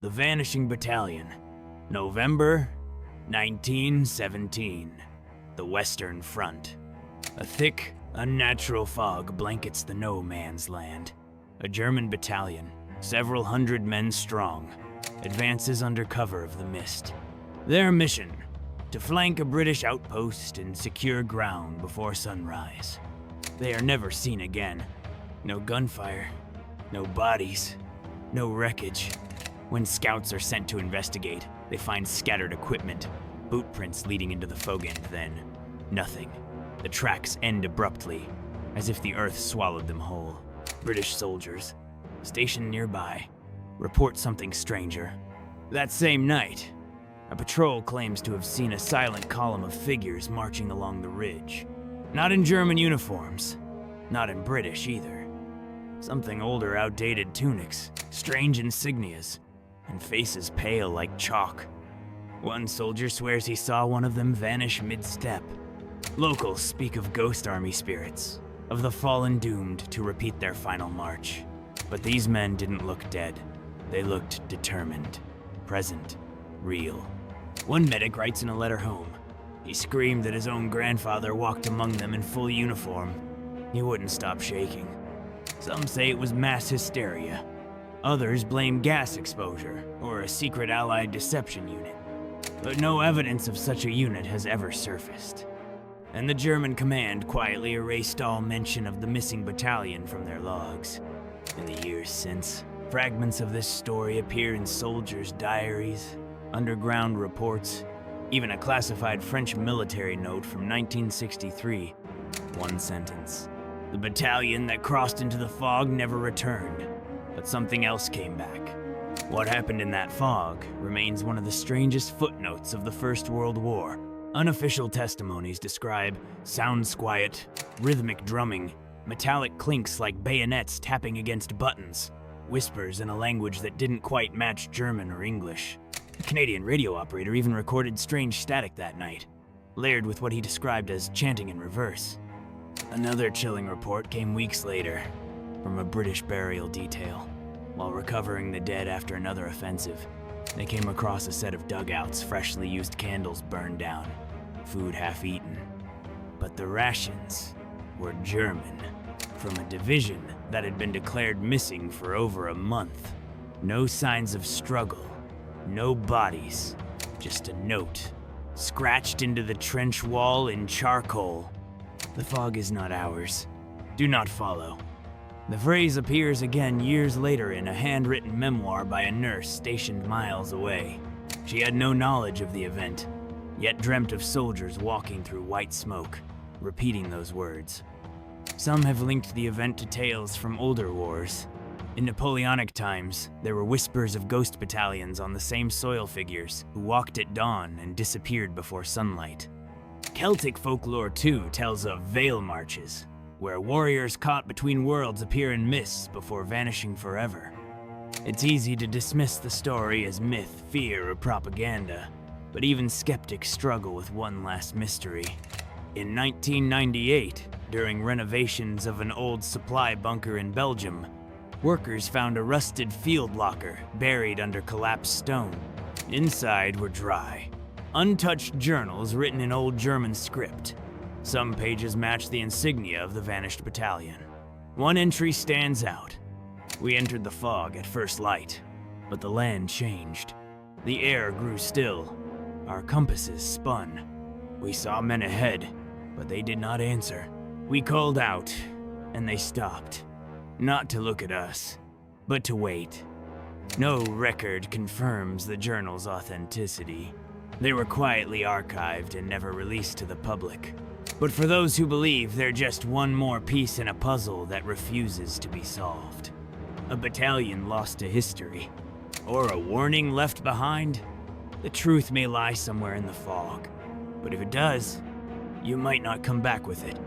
The Vanishing Battalion, November 1917. The Western Front. A thick, unnatural fog blankets the no man's land. A German battalion, several hundred men strong, advances under cover of the mist. Their mission: to flank a British outpost and secure ground before sunrise. They are never seen again. No gunfire, no bodies, no wreckage. When scouts are sent to investigate, they find scattered equipment, boot prints leading into the Fogend, then nothing. The tracks end abruptly, as if the earth swallowed them whole. British soldiers, stationed nearby, report something stranger. That same night, a patrol claims to have seen a silent column of figures marching along the ridge. Not in German uniforms, not in British either. Something older, outdated tunics, strange insignias, and faces pale like chalk. One soldier swears he saw one of them vanish mid-step. Locals speak of ghost army spirits, of the fallen doomed to repeat their final march. But these men didn't look dead. They looked determined, present, real. One medic writes in a letter home. He screamed that his own grandfather walked among them in full uniform. He wouldn't stop shaking. Some say it was mass hysteria. Others blame gas exposure or a secret Allied deception unit. But no evidence of such a unit has ever surfaced. And the German command quietly erased all mention of the missing battalion from their logs. In the years since, fragments of this story appear in soldiers' diaries, underground reports, even a classified French military note from 1963. One sentence: the battalion that crossed into the fog never returned, but something else came back. What happened in that fog remains one of the strangest footnotes of the First World War. Unofficial testimonies describe sounds quiet, rhythmic drumming, metallic clinks like bayonets tapping against buttons, whispers in a language that didn't quite match German or English. A Canadian radio operator even recorded strange static that night, layered with what he described as chanting in reverse. Another chilling report came weeks later, from a British burial detail. While recovering the dead after another offensive, they came across a set of dugouts, freshly used candles burned down, food half-eaten. But the rations were German, from a division that had been declared missing for over a month. No signs of struggle, no bodies, just a note, scratched into the trench wall in charcoal. The fog is not ours. Do not follow. The phrase appears again years later in a handwritten memoir by a nurse stationed miles away. She had no knowledge of the event, yet dreamt of soldiers walking through white smoke, repeating those words. Some have linked the event to tales from older wars. In Napoleonic times, there were whispers of ghost battalions on the same soil figures who walked at dawn and disappeared before sunlight. Celtic folklore too tells of veil marches, where warriors caught between worlds appear in mists before vanishing forever. It's easy to dismiss the story as myth, fear, or propaganda, but even skeptics struggle with one last mystery. In 1998, during renovations of an old supply bunker in Belgium, workers found a rusted field locker buried under collapsed stone. Inside were dry, untouched journals written in old German script. Some pages match the insignia of the vanished battalion. One entry stands out. We entered the fog at first light, but the land changed. The air grew still. Our compasses spun. We saw men ahead, but they did not answer. We called out, and they stopped. Not to look at us, but to wait. No record confirms the journal's authenticity. They were quietly archived and never released to the public. But for those who believe, they're just one more piece in a puzzle that refuses to be solved. A battalion lost to history, or a warning left behind. The truth may lie somewhere in the fog, but if it does, you might not come back with it.